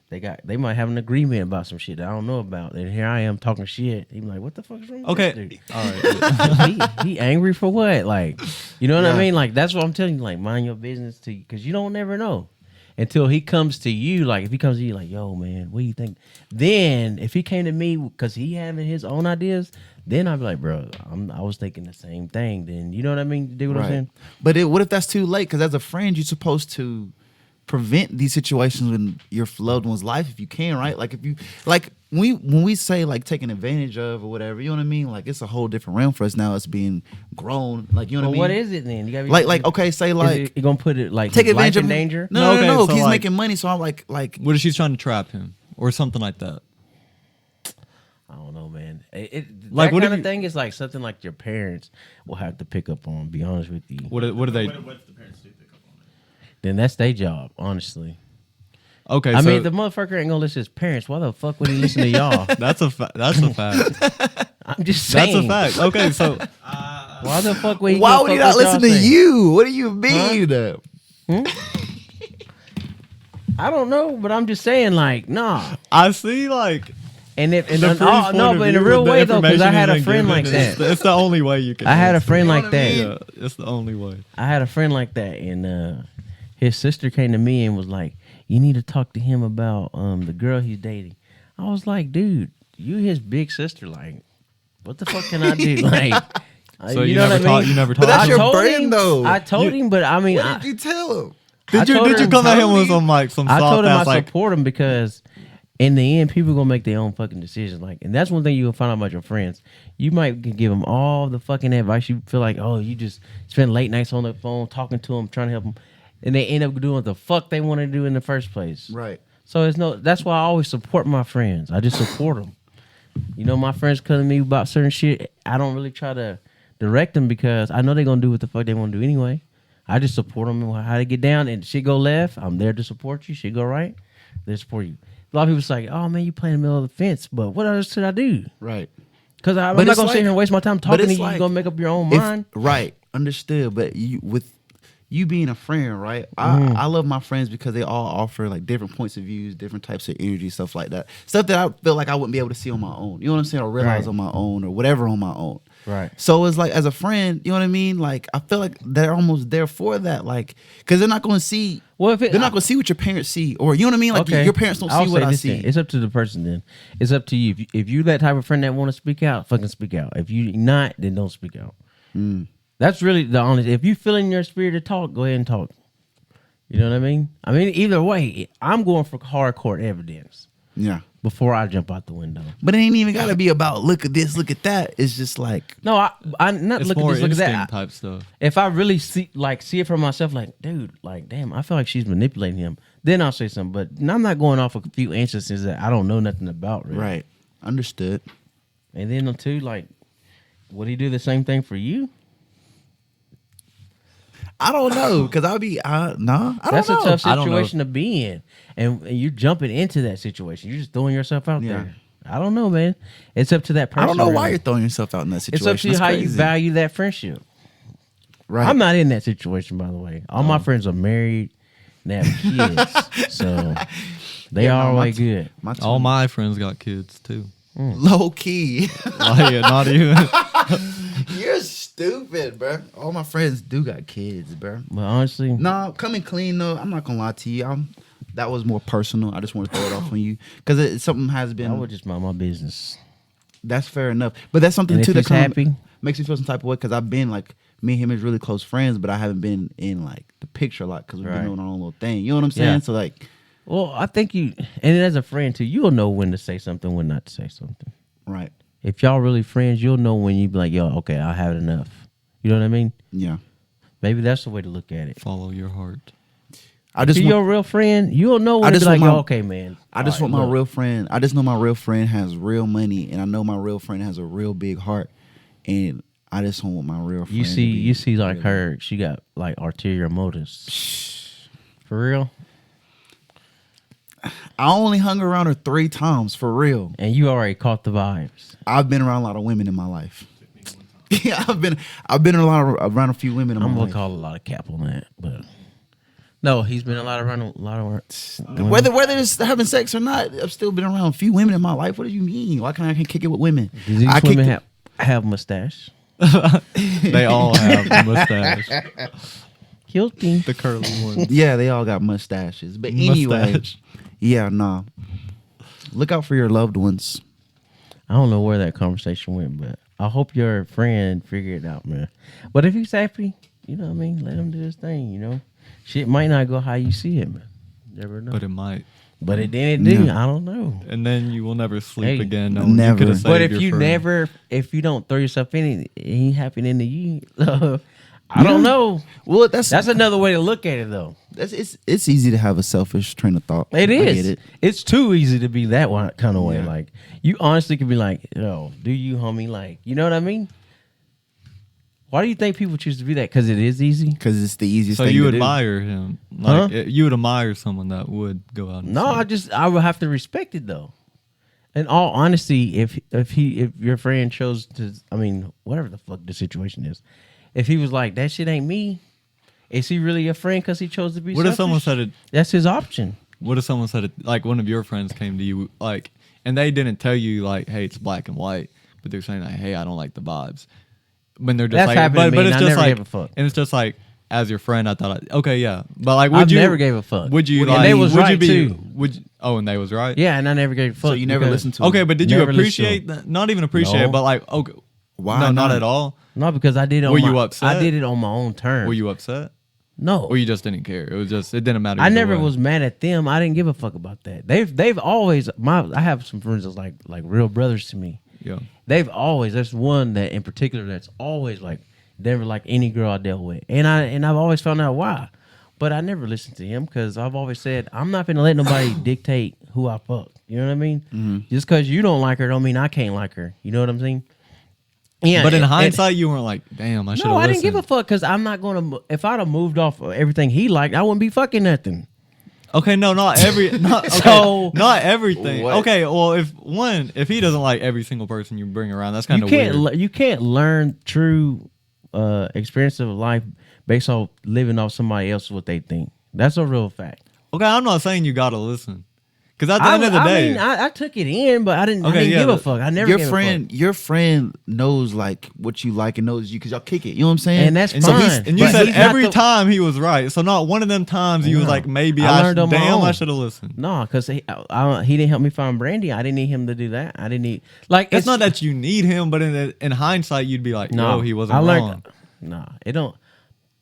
they got. They might have an agreement about some shit that I don't know about, and here I am talking shit. He's like, "What the fuck is wrong with Okay, this all right. dude? he angry for what? Like, you know what I Yeah. mean? Like that's what I'm telling you. Like, mind your business to because you don't never know until he comes to you. Like, if he comes to you, like, yo, man, what do you think? Then if he came to me because he having his own ideas. Then I'd be like, bro, I was thinking the same thing. Then you know what I mean? You dig what I'm saying? But what if that's too late? Because as a friend, you're supposed to prevent these situations in your loved one's life if you can, right? Like if you when we say like taking advantage of or whatever, you know what I mean? Like it's a whole different realm for us now. It's being grown, like you know But what I mean? what is it then? You gotta be like okay, say like you gonna put it like take his advantage life of in danger? No, Okay, so he's like- making money, so I'm like What if she's trying to trap him or something like that? I don't know, man. Like, That what if kind of you- thing is like something like your parents will have to pick up on. Be honest with you. What do they? What if the parents do pick up on it? Then that's their job, honestly. Okay, I so mean, the motherfucker ain't gonna listen to his parents. Why the fuck would he listen to y'all? that's a that's a fact. I'm just That's saying. a fact. Okay, so Why the fuck would he? why give a would he fuck not what y'all listen to say? you? What do you mean? I don't know, but I'm just saying, like, nah. I see like And if and the then, brief oh, point no, of but in a view real with the way though, because I information had a he's been friend like given, that. It's the only way you can. I had a answer. friend You know like what I that. mean? Yeah, it's the only way. I had a friend like that, and his sister came to me and was like, "You need to talk to him about the girl he's dating." I was like, "Dude, you his big sister. Like, what the fuck can I do? Like, So you you know never what I talk. mean?" You never But talk. that's to your him? told friend, him, though. I told him, but I mean, What did you tell him? I Did you told him- come at him tell with me- some I soft told him I ass like? support him because in the end, people gonna make their own fucking decisions. Like, and that's one thing you will find out about your friends. You might give them all the fucking advice. You feel like, oh, you just spend late nights on the phone talking to them, trying to help them, and they end up doing what the fuck they want to do in the first place. Right. So it's no. That's why I always support my friends. I just support them. You know, my friends come to me about certain shit. I don't really try to direct them because I know they're gonna do what the fuck they want to do anyway. I just support them and how to get down. And shit go left, I'm there to support you. Shit go right, there to support you. A lot of people say, "Oh man, you play in the middle of the fence," but what else should I do? Right. Because I'm But not it's gonna sit like- here and waste my time talking to it's you. like, You're gonna make up your own If- mind. Right. Understood. But you with you being a friend, right? Mm-hmm. I love my friends because they all offer like different points of views, different types of energy, stuff like that. Stuff that I feel like I wouldn't be able to see on my own. You know what I'm saying? Or realize Right. on my own or whatever on my own. Right. So it's like as a friend, you know what I mean? Like I feel like they're almost there for that. Like because they're not going to see. Well, if it, They're not going to see what your parents see, or you know what I mean? Like okay. your parents don't I'll see what say I this see. then. It's up to the person. Then it's up to you. If you that type of friend that want to speak out, fucking speak out. If you not, then don't speak out. That's really the honest. If you feel in your spirit to talk, go ahead and talk. You know what I mean? I mean, either way, I'm going for hardcore evidence Yeah. before I jump out the window. But it ain't even got to be about look at this, look at that. It's just like No, I not It's look at more this, look at instinct that. type stuff. If I really see it for myself, like, dude, like, damn, I feel like she's manipulating him. Then I'll say something. But I'm not going off a few instances that I don't know nothing about. Really. right. Understood. And then too, like, would he do the same thing for you? I don't know because I'll be nah. I don't That's know. a tough I don't know. situation to be in, and you're jumping into that situation. You're just throwing yourself out Yeah. there. I don't know, man. It's up to that person. I don't know why really. you're throwing yourself out in that situation. It's up to you That's how you crazy. value that friendship. Right. I'm not in that situation, by the way. All my friends are married, and they have kids, so they Yeah, are no, way good. My two- All my friends got kids too. low key. Like, yeah, not even. You're stupid, bro. All my friends do got kids, bro. But honestly, Nah, coming clean though. I'm not gonna lie to you. That was more personal. I just want to throw it off on you because something has I been. would just mind my business. That's fair enough. But that's something And too if that he's kinda happy, makes me feel some type of way because I've been like me and him is really close friends, but I haven't been in like the picture a lot because we've Right. been doing our own little thing. You know what I'm saying? Yeah. So like, well, I think you, and as a friend too, you'll know when to say something, when not to say something. right? If y'all really friends, you'll know when you be like, yo, okay, I have enough. You know what I mean? Yeah. Maybe that's the way to look at it. Follow your heart. I If just you're want, a real friend, you'll know when I to be just like, want yo, my- okay, man. I just All want right, my look. real friend. I just know my real friend has real money, and I know my real friend has a real big heart, and I just don't want my real friend. You see like her, she got like ulterior motives. For real? I only hung around her 3 times for real. And you already caught the vibes. I've been around a lot of women in my life. Yeah, I've been around a few women in my I'm gonna life. call a lot of cap on that, but no, he's been around a lot of Whether it's having sex or not, I've still been around a few women in my life. What do you mean? Why can't I kick it with women? Do these I kicked women it- have mustache? They all have a mustache. Guilty. The curly ones. Yeah, they all got mustaches. But anyway, Mustache. yeah, nah. Look out for your loved ones. I don't know where that conversation went, but I hope your friend figured it out, man. But if he's happy, you know what I mean, let him do his thing, you know. Shit might not go how you see it, man. Never know. But it might. But it didn't do. Yeah. I don't know. And then you will never sleep Hey. again. No one Never. could have saved But if your you friend. if you don't throw yourself in it, it ain't happening to you. I don't know. Well, that's Another way to look at it, though. it's easy to have a selfish train of thought. It I is. get it. It's too easy to be that one kind of way. Yeah. Like you honestly could be like, "Yo, do you, homie?" Like, you know what I mean? Why do you think people choose to be that? Because it is easy. Because it's the easiest So thing you to do. admire him. Like Huh? you would admire someone that would go out and No, sleep. I would have to respect it though. In all honesty, if your friend chose to, I mean, whatever the fuck the situation is, if he was like, that shit ain't me, is he really a friend because he chose to be? What if someone selfish? said it? That's his option. What if someone said it? Like one of your friends came to you, like, and they didn't tell you, like, hey, it's black and white, but they're saying like, hey, I don't like the vibes. When they're just That's like, happened to me, but and it's I just never like, gave a fuck. and it's just like, as your friend, I thought, okay, yeah, but like, would I've you never gave a fuck. Would you And like? they was would you right, be? too. Would you, oh, and they was right. Yeah, and I never gave a fuck. So you never because- listened to Okay, him. but did you Never listened to appreciate that? Not even appreciate, No. it, but like, okay, Why no, not not? at all. No, because I did it on Were my, you upset? I did it on my own terms. Were you upset, No. or you just didn't care? It was just, it didn't matter. I either never way. was mad at them. I didn't give a fuck about that. They've always I have some friends that's like real brothers to me. Yeah. They've always, there's one that in particular that's always like never like any girl I dealt with. And I've always found out why. But I never listened to him because I've always said I'm not gonna let nobody dictate who I fuck. You know what I mean? Just because you don't like her don't mean I can't like her. You know what I'm saying? Yeah, But in and- hindsight, you weren't like, damn, I should have no, I listened. didn't give a fuck because I'm not gonna. If I'd have moved off of everything he liked, I wouldn't be fucking nothing. Okay, no, not every, not, okay, So- not everything. What? Okay, well, if he doesn't like every single person you bring around, that's kind You of can't. weird. You can't learn true experience of life based on living off somebody else what they think. That's a real fact. Okay, I'm not saying you gotta listen, because at the end of the I day, mean, I took it in, but I didn't. I Okay, didn't yeah, give a but fuck. I never. Your gave friend, your friend knows like what you like and knows you because y'all kick it. You know what I'm saying? And that's and so fine. he's, and you But said he's not every the- time he was right. So not one of them times you was No. like, maybe I I learned on my damn, I own. should have listened. a no, because he didn't help me find Brandy. I didn't need him to do that. I didn't need like It's not that you need him, but in hindsight, you'd be like, no, he wasn't I learned, wrong. No, it don't.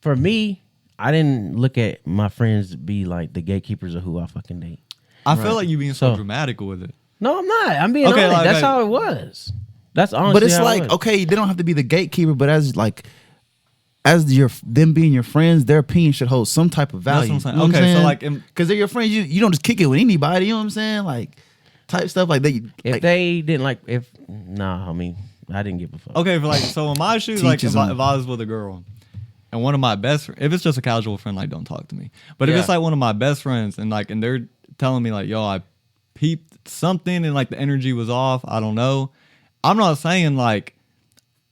For me, I didn't look at my friends to be like the gatekeepers of who I fucking date. I feel like you being so So- dramatic with it. No, I'm not. I'm being Okay, honest. like- That's like- how it was. That's honestly. but it's how it like was. okay, they don't have to be the gatekeeper, but as your them being your friends, their opinion should hold some type of value. That's what I'm saying. You know what Okay, so, like, because they're your friends, you don't just kick it with anybody. You know what I'm saying? Like type stuff like that. If Like, they didn't like, I mean, I didn't give a fuck. Okay, for like, so in my shoes, like, Teach his if I own. was with a girl and one of my best, if it's just a casual friend, like, don't talk to me. But if Yeah. it's like one of my best friends and like, and they're telling me like, yo, I peeped something and like the energy was off, I don't know. I'm not saying like,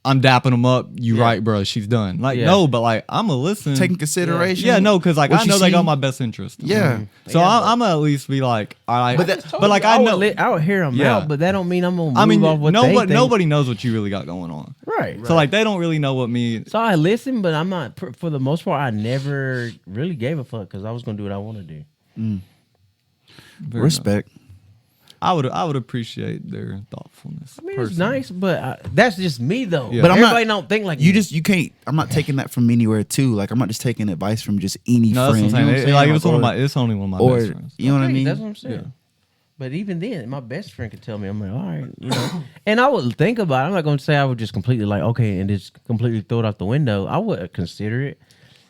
I'm dapping them up. You right, bro? She's done. Like, Yeah. no, but like, I'm a listen. taking consideration. Yeah, no, because like what I you know they got see. my best interest. Yeah. So I'm gonna at least be like, all right. But that- but like I know. I would hear them Yeah. out, but that don't mean I'm gonna move I mean, off what they nobody think. nobody knows what you really got going on. Right. So like they don't really know what me. So I listen, but I'm not. For the most part, I never really gave a fuck because I was gonna do what I want to do. Respect. I would appreciate their thoughtfulness. I mean, personally. it's nice, but that's just me though. Yeah. But But I'm everybody not- don't think like You me. can't. I'm not taking that from anywhere too. Like I'm not just taking advice from just any No, that's friend. what I'm You know saying. what I'm Like saying? it's one of my. It's only one of my or best friends. you know what I Right, mean? That's what I'm saying. Yeah. But even then, my best friend could tell me, I'm like, all right, you know. And I would think about it. I'm not going to say I would just completely like, okay, and just completely throw it out the window. I would consider it.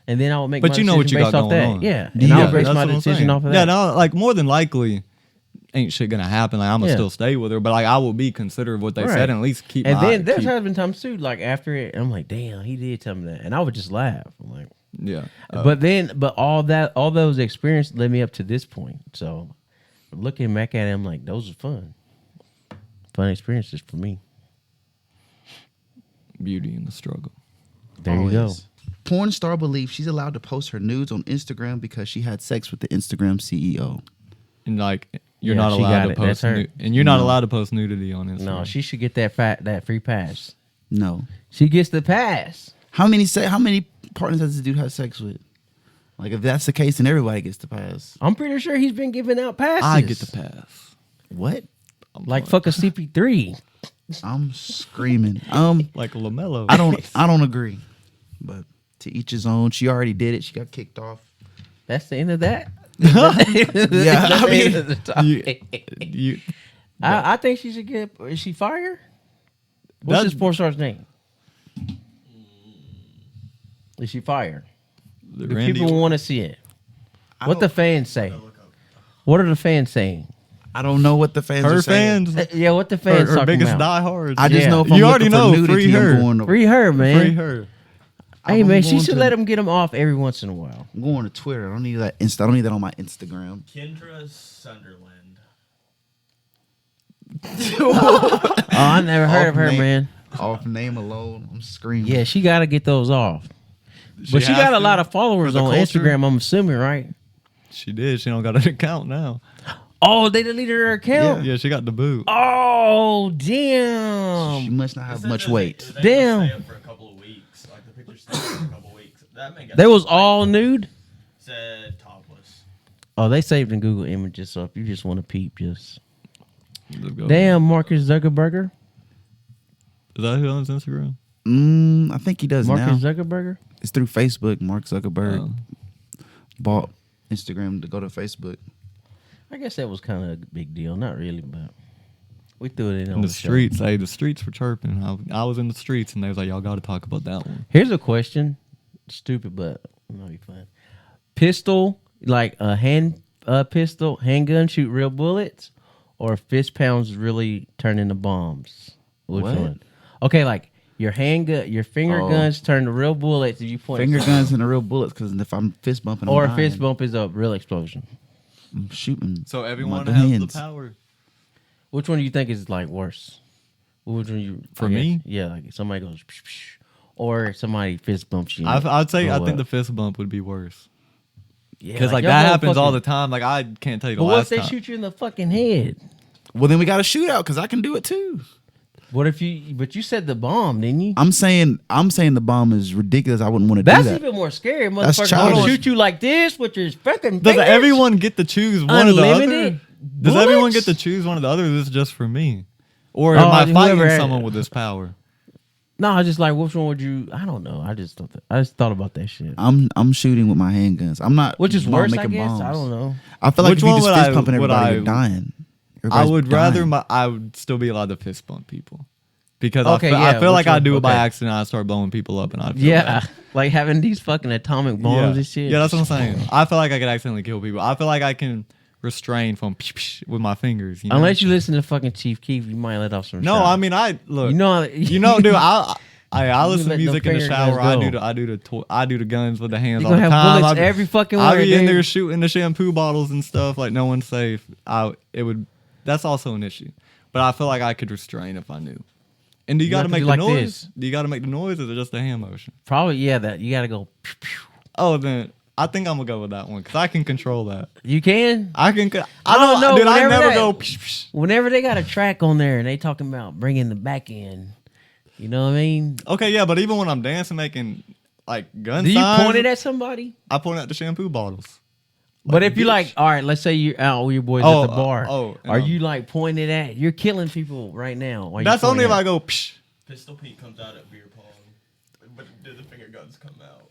And then I would make But my you know what you decision got based off going that. on. Yeah. And Yeah, I would base that's my what I'm decision saying. off of Yeah, that. no, like more than likely, ain't shit gonna happen. Like I'm gonna Yeah. still stay with her, but like I will be considerate of what they Right. said and at least keep. And my, then there's keep, has been times too, like after it, I'm like, damn, he did tell me that. And I would just laugh. I'm like, yeah. but all those experiences led me up to this point. So looking back at it, I'm like, those are fun. Fun experiences for me. Beauty in the struggle. There you go. Always. Porn star believes she's allowed to post her nudes on Instagram because she had sex with the Instagram CEO. And like you're Yeah, not she allowed got to it. That's post, her. and you're not allowed to post nudity on Instagram. No, she should get that free pass. No. She gets the pass. How many partners does this dude have sex with? Like if that's the case, then everybody gets the pass. I'm pretty sure he's been giving out passes. I get the pass. What? Like fuck a CP3. I'm screaming. Like Lamelo. I don't agree. But to each his own. She already did it. She got kicked off. That's the end of that. Yeah, I mean, End of the topic. You, I think she should get. Is she fire? What's That's- this porn star's name? Is she fire? Do Randy, people want to see it? I What the don't- fans say? What are the fans saying? I don't know what the fans her are saying. fans, Yeah, what the fans her talking biggest about? diehards. I just Yeah. know if I'm You already looking know, for nudity, free her. I'm going to, Free her, man. Free her. Hey, I'm man, she going should to- let him get them off every once in a while. I'm going to Twitter. I don't need that I don't need that on my Instagram. Kendra Sunderland. Oh, I never heard of her, name. man. Off name alone, I'm screaming. Yeah, she got to get those off. But she has got a to lot of followers for the on culture. Instagram, I'm assuming, right? She did. She don't got an account now. Oh, they deleted her account? Yeah, she got the boot. Oh, She damn. must not have much weight. Damn. Stay up for a couple of weeks. Like the picture stayed for a couple of weeks. That man got They was all nude? said topless. Oh, they saved in Google Images, so if you just want to peep, just... Let's go. Damn, Marcus Zuckerberg. Is that who owns Instagram? I think he does Marcus now. Zuckerberg? It's through Facebook. Mark Zuckerberg Oh. bought Instagram to go to Facebook. I guess that was kind of a big deal. Not really, but we threw it in In on the show. streets. Hey, the streets were chirping. I was in the streets, and they was like, y'all got to talk about that one. Here's a question. Stupid, but it might be fun. Pistol, like a pistol, handgun, shoot real bullets, or fist pounds really turn into bombs? Which What? one? Okay, like Your handgun, your finger Oh. guns turn to real bullets if you point. Finger guns and the real bullets, because if I'm fist bumping, Or a I'm fist dying. bump is a real explosion. I'm shooting. So with everyone my has hands. the power. Which one do you think is like worse? Which one you For I guess- me? Yeah, like somebody goes, psh, psh, or somebody fist bumps you. I'd say I blow think the up. fist bump would be worse Yeah, because like your that whole happens all fucking- the time. Like I can't tell you the But what if last they time. shoot you in the fucking head? Well, then we got a shootout because I can do it too. What if you? But you said the bomb, didn't you? I'm saying the bomb is ridiculous. I wouldn't want to do That's that. even more scary. That's Motherfucker childish. gonna shoot you like this with your fucking Does fingers? everyone get to choose one or the other? Unlimited Does everyone bullets? get to choose one or the other? Or is this just for me? Or Oh, am I fighting whoever- someone with this power? No, I just like which one would you? I don't know. I just thought about that shit. I'm shooting with my handguns. I'm not. Which is bomb worse, I making guess. bombs. I don't know. I feel like Which if you one just would fist I- pumping would everybody, I- you're dying. I Everybody's would dying. rather I would still be allowed to fist bump people because Okay, I yeah, feel like which I one? do it by Okay. accident. I start blowing people up and I feel Yeah, bad. like having these fucking atomic bombs yeah. and shit. Yeah, that's what I'm saying. I feel like I could accidentally kill people. I feel like I can restrain from with my fingers. You know? Unless you listen to fucking Chief Keef, you might let off some. No, shots. I mean I look. you know, dude. I listen to let them music in the finger shower. I guns do the guns with the hands you all gonna the have time. bullets I every fucking I where, be in dude. there shooting the shampoo bottles and stuff like no one's safe. That's also an issue. But I feel like I could restrain if I knew. And do you You got to have to make do the like noise? this. Do you got to make the noise, or is it just a hand motion? Probably yeah. That you gotta go. Pew, pew. Oh, then I think I'm gonna go with that one because I can control that. You can. I can. I don't know, dude. I whenever never that- go. Whenever they got a track on there and they talking about bringing the back in, you know what I mean? Okay, yeah, but even when I'm dancing, making like gun Do you signs, point it at somebody? I point at the shampoo bottles. But if you bitch. like, all right, let's say you're out with your boys Oh, at the bar. and Are you like pointing at? You're killing people right now. while you That's only if pointing I at- go. Psh. Pistol Pete comes out at beer pong, but do the finger guns come out?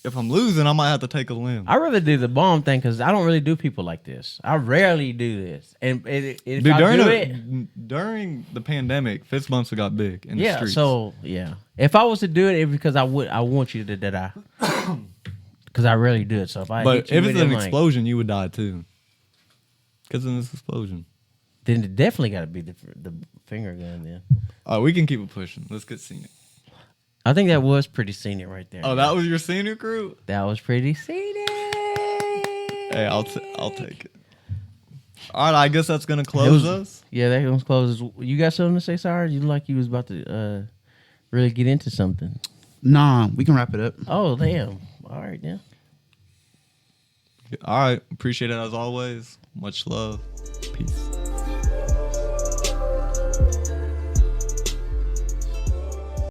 If I'm losing, I might have to take a limb. I rather do the bomb thing because I don't really do people like this. I rarely do this, and if Dude, I do it, during the pandemic, fist bumps got big in the yeah. streets. So yeah, if I was to do it, it's because I want you to die. Because I rarely do it. So if I but hit you if with it's it, an I'm like, explosion, you would die too. Because in this explosion. then it definitely got to be the finger gun. Then We can keep it pushing. Let's get scenic. I think that was pretty scenic right there. Oh, that was your senior crew? that was pretty scenic. Hey, I'll take it. All right, I guess that's gonna close us. Yeah, that one's closes. You got something to say, Sarge? You like you was about to really get into something. Nah, we can wrap it up. Oh, damn. All right, yeah. All right, appreciate it as always. Much love.